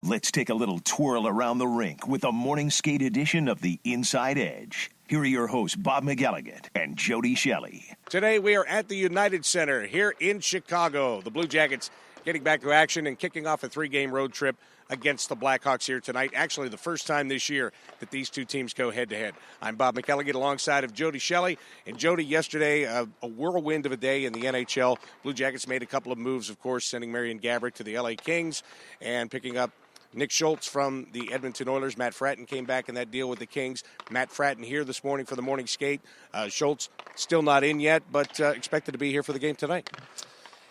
Let's take a little twirl around the rink with a morning skate edition of the Inside Edge. Here are your hosts, Bob McElligott and Jody Shelley. Today we are at the United Center here in Chicago. The Blue Jackets getting back to action and kicking off a 3-game road trip against the Blackhawks here tonight. Actually, the first time this year that these two teams go head-to-head. I'm Bob McElligott alongside of Jody Shelley. And Jody, yesterday, a whirlwind of a day in the NHL. Blue Jackets made a couple of moves, of course, sending Marian Gaborik to the LA Kings and picking up Nick Schultz from the Edmonton Oilers. Matt Fratton came back in that deal with the Kings. Matt Fratton here this morning for the morning skate. Schultz still not in yet, but expected to be here for the game tonight.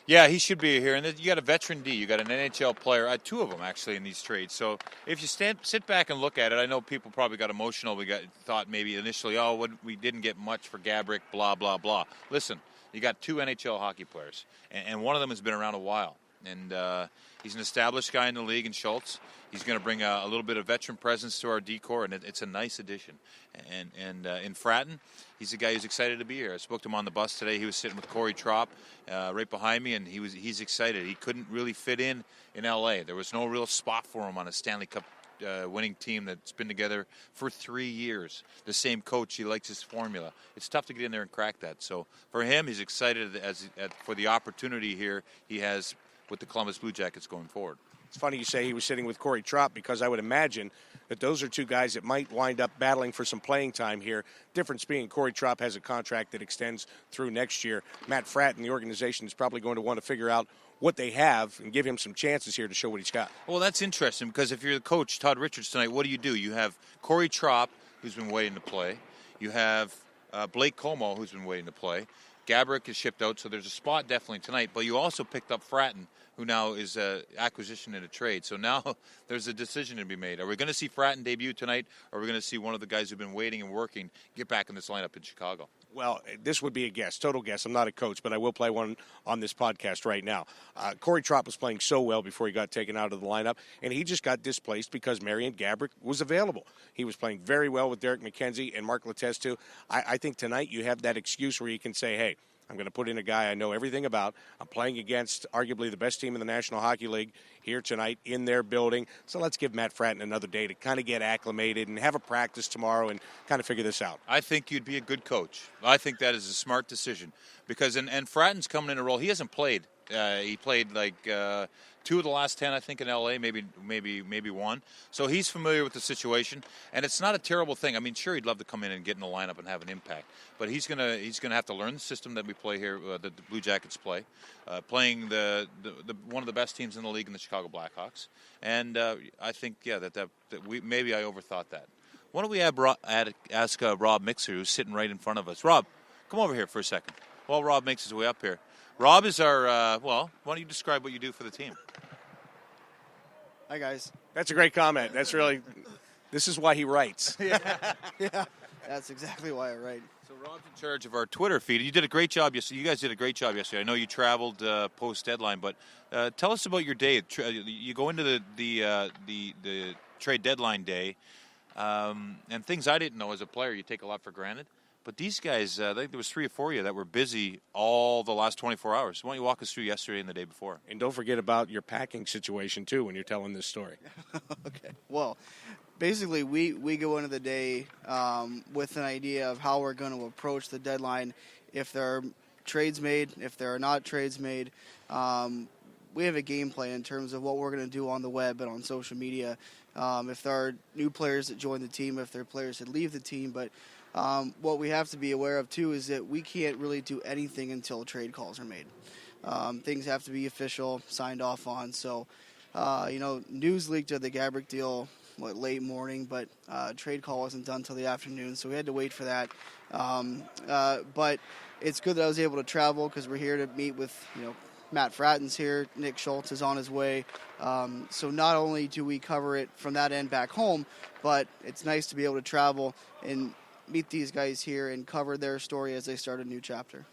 Yeah, he should be here. And you got a veteran D. You got an NHL player, two of them actually in these trades. So if you sit back and look at it, I know people probably got emotional. Thought maybe initially, we didn't get much for Gaborik, blah, blah, blah. Listen, you got two NHL hockey players, and one of them has been around a while. And he's an established guy in the league in Schultz. He's going to bring a little bit of veteran presence to our D-core, and it's a nice addition. And in Fratton, he's a guy who's excited to be here. I spoke to him on the bus today. He was sitting with Corey Trop right behind me, and he's excited. He couldn't really fit in L.A. There was no real spot for him on a Stanley Cup winning team that's been together for 3 years. The same coach, he likes his formula. It's tough to get in there and crack that. So for him, he's excited for the opportunity here he has with the Columbus Blue Jackets going forward. It's funny you say he was sitting with Corey Trop, because I would imagine that those are two guys that might wind up battling for some playing time here. Difference being Corey Trop has a contract that extends through next year. Matt Fratton, the organization, is probably going to want to figure out what they have and give him some chances here to show what he's got. Well, that's interesting, because if you're the coach, Todd Richards, tonight, what do? You have Corey Trop, who's been waiting to play. You have Blake Como, who's been waiting to play. Gaborik is shipped out, so there's a spot definitely tonight. But you also picked up Fratton, who now is an acquisition in a trade. So now there's a decision to be made. Are we going to see Fratton debut tonight, or are we going to see one of the guys who've been waiting and working get back in this lineup in Chicago? Well, this would be a guess, total guess. I'm not a coach, but I will play one on this podcast right now. Corey Trop was playing so well before he got taken out of the lineup, and he just got displaced because Marian Gaborik was available. He was playing very well with Derek McKenzie and Mark Letestu. I think tonight you have that excuse where you can say, hey, I'm going to put in a guy I know everything about. I'm playing against arguably the best team in the National Hockey League here tonight in their building. So let's give Matt Fratton another day to kind of get acclimated and have a practice tomorrow and kind of figure this out. I think you'd be a good coach. I think that is a smart decision, because and Fratton's coming in a role. He hasn't played. He played like 2 of the last 10, I think, in L.A., maybe one. So he's familiar with the situation, and it's not a terrible thing. I mean, sure, he'd love to come in and get in the lineup and have an impact, but he's gonna have to learn the system that we play here, that the Blue Jackets play, playing the one of the best teams in the league in the Chicago Blackhawks. And I think, that maybe I overthought that. Why don't we ask Rob Mixer, who's sitting right in front of us. Rob, come over here for a second. While Rob makes his way up here. Rob is our, why don't you describe what you do for the team? Hi, guys. That's a great comment. This is why he writes. Yeah, that's exactly why I write. So Rob's in charge of our Twitter feed. You did a great job yesterday. You guys did a great job yesterday. I know you traveled post-deadline, but tell us about your day. You go into the trade deadline day, and things I didn't know as a player you take a lot for granted. But these guys, I think there was 3 or 4 of you that were busy all the last 24 hours. Why don't you walk us through yesterday and the day before? And don't forget about your packing situation, too, when you're telling this story. Okay. Well, basically, we go into the day with an idea of how we're going to approach the deadline. If there are trades made, if there are not trades made, we have a game plan in terms of what we're going to do on the web and on social media. If there are new players that join the team, if there are players that leave the team, but what we have to be aware of, too, is that we can't really do anything until trade calls are made. Things have to be official, signed off on. So, news leaked of the Gaborik deal late morning, but trade call wasn't done until the afternoon, so we had to wait for that. But it's good that I was able to travel, because we're here to meet with, Matt Fratton's here, Nick Schultz is on his way. So not only do we cover it from that end back home, but it's nice to be able to travel and meet these guys here and cover their story as they start a new chapter.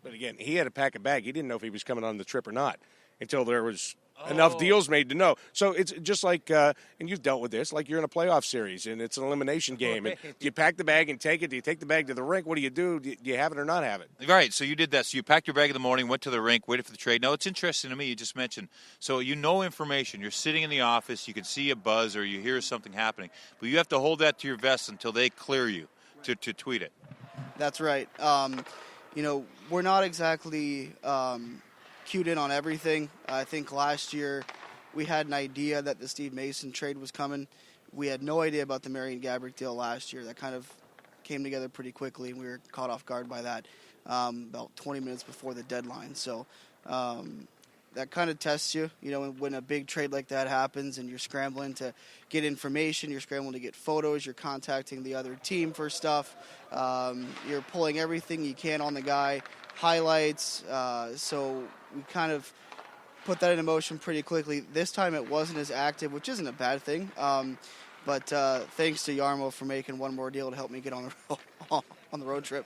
But again, he had to pack a bag. He didn't know if he was coming on the trip or not until there was enough deals made to know. So it's just like, and you've dealt with this, like you're in a playoff series and it's an elimination game. And do you pack the bag and take it? Do you take the bag to the rink? What do you do? Do you have it or not have it? Right, so you did that. So you packed your bag in the morning, went to the rink, waited for the trade. Now, it's interesting to me, you just mentioned, so you know information. You're sitting in the office, you can see a buzz or you hear something happening, but you have to hold that to your vest until they clear you to tweet it. That's right. We're not exactly cued in on everything. I think last year we had an idea that the Steve Mason trade was coming. We had no idea about the Marian Gaborik deal last year. That kind of came together pretty quickly, and we were caught off guard by that about 20 minutes before the deadline. So that kind of tests you, when a big trade like that happens and you're scrambling to get information, you're scrambling to get photos, you're contacting the other team for stuff, you're pulling everything you can on the guy, highlights, so we kind of put that into motion pretty quickly. This time it wasn't as active, which isn't a bad thing, but thanks to Yarmo for making one more deal to help me get on the road trip.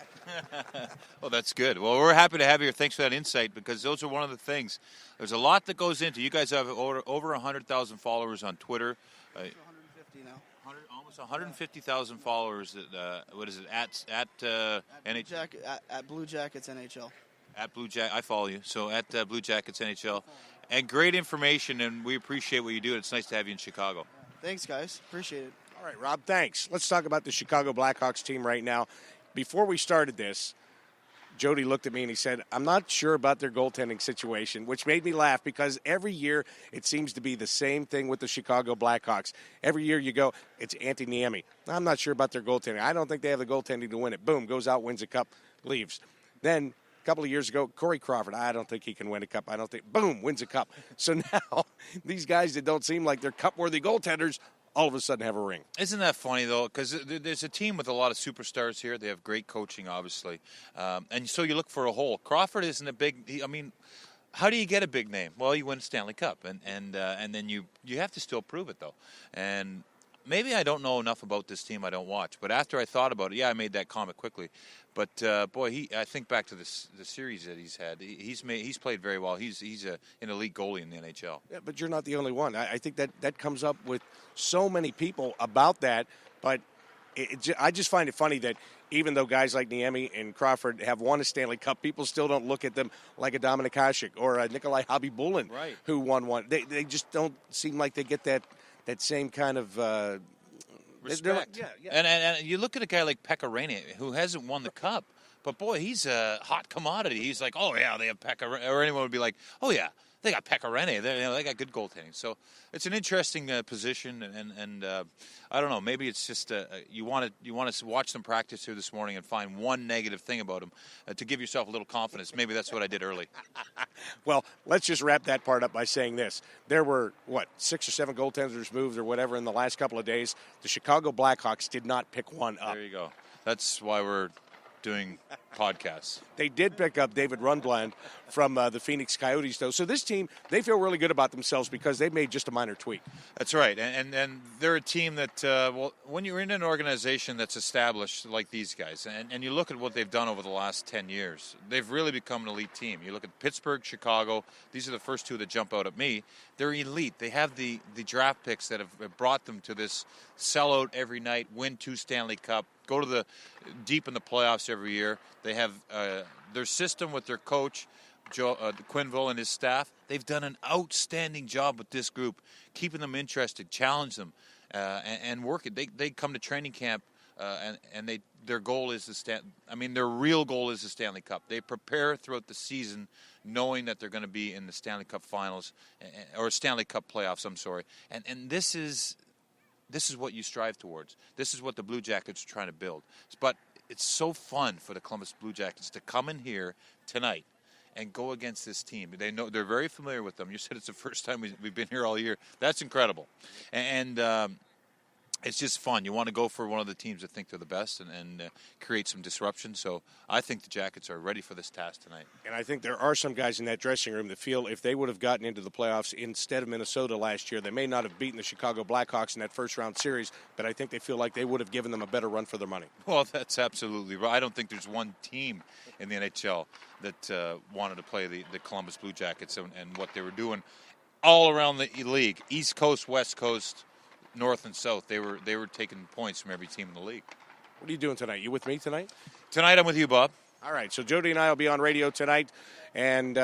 Well, that's good. Well, we're happy to have you here. Thanks for that insight, because those are one of the things. There's a lot that goes into. You guys have over 100,000 followers on Twitter. 150 now. Almost 150,000 followers. What is it? At NHL? At Blue Jackets NHL. At Blue I follow you. So at Blue Jackets NHL. And great information, and we appreciate what you do. It's nice to have you in Chicago. Thanks, guys. Appreciate it. All right, Rob, thanks. Let's talk about the Chicago Blackhawks team right now. Before we started this, Jody looked at me and he said, I'm not sure about their goaltending situation, which made me laugh because every year it seems to be the same thing with the Chicago Blackhawks. Every year you go, it's Antti Niemi. I'm not sure about their goaltending. I don't think they have the goaltending to win it. Boom, goes out, wins a cup, leaves. Then a couple of years ago, Corey Crawford, I don't think he can win a cup. I don't think, boom, wins a cup. So now these guys that don't seem like they're cup-worthy goaltenders all of a sudden have a ring. Isn't that funny, though? Because there's a team with a lot of superstars here. They have great coaching, obviously. And so you look for a hole. Crawford isn't a big – how do you get a big name? Well, you win a Stanley Cup, and then you have to still prove it, though. And maybe I don't know enough about this team I don't watch. But after I thought about it, I made that comment quickly. But, boy, I think back to the series that he's had. He's played very well. He's an elite goalie in the NHL. Yeah, but you're not the only one. I think that comes up with so many people about that. But I just find it funny that even though guys like Niemi and Crawford have won a Stanley Cup, people still don't look at them like a Dominik Hasek or a Nikolai Khabibulin, right, who won one. They just don't seem like they get that same kind of respect. Yeah. And you look at a guy like Pekka Rinne, who hasn't won the cup, but boy, he's a hot commodity. He's like, oh yeah, they have Pekka Rinne, or anyone would be like, oh yeah, they got Pekka Rinne. They got good goaltending. So it's an interesting position, and I don't know. Maybe it's just you want to watch them practice here this morning and find one negative thing about them to give yourself a little confidence. Maybe that's what I did early. Well, let's just wrap that part up by saying this. There were, 6 or 7 goaltenders moved or whatever in the last couple of days. The Chicago Blackhawks did not pick one up. There you go. That's why we're doing podcasts. They did pick up David Rundblad from the Phoenix Coyotes, though. So this team, they feel really good about themselves because they made just a minor tweak. That's right. And they're a team that, when you're in an organization that's established like these guys, and you look at what they've done over the last 10 years, they've really become an elite team. You look at Pittsburgh, Chicago, these are the first two that jump out at me. They're elite. They have the draft picks that have brought them to this sellout every night, win 2 Stanley Cup, go to the deep in the playoffs every year. They have their system with their coach, Quenneville, and his staff. They've done an outstanding job with this group, keeping them interested, challenge them, and work it. They come to training camp, and their goal is their real goal is the Stanley Cup. They prepare throughout the season, knowing that they're going to be in the Stanley Cup Finals or Stanley Cup playoffs. I'm sorry, and this is what you strive towards. This is what the Blue Jackets are trying to build. But it's so fun for the Columbus Blue Jackets to come in here tonight and go against this team. They know they're very familiar with them. You said it's the first time we've been here all year. That's incredible, and it's just fun. You want to go for one of the teams that think they're the best and create some disruption. So I think the Jackets are ready for this task tonight. And I think there are some guys in that dressing room that feel if they would have gotten into the playoffs instead of Minnesota last year, they may not have beaten the Chicago Blackhawks in that first-round series, but I think they feel like they would have given them a better run for their money. Well, that's absolutely right. I don't think there's one team in the NHL that wanted to play the Columbus Blue Jackets and what they were doing all around the league, East Coast, West Coast, North and South. They were taking points from every team in the league. What are you doing tonight? You with me tonight? Tonight I'm with you, Bob. All right, so Jody and I will be on radio tonight, and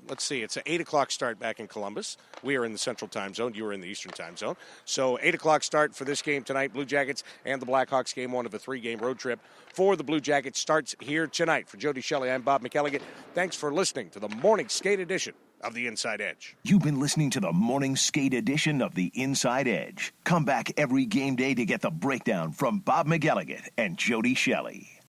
let's see, it's an 8 o'clock start back in Columbus. We are in the Central Time Zone. You are in the Eastern Time Zone. So 8 o'clock start for this game tonight. Blue Jackets and the Blackhawks, game one of a 3-game road trip for the Blue Jackets starts here tonight. For Jody, Shelley, I'm Bob McElligott. Thanks for listening to the Morning Skate edition of the Inside Edge. You've been listening to the Morning Skate edition of the Inside Edge. Come back every game day to get the breakdown from Bob McElligott and Jody Shelley.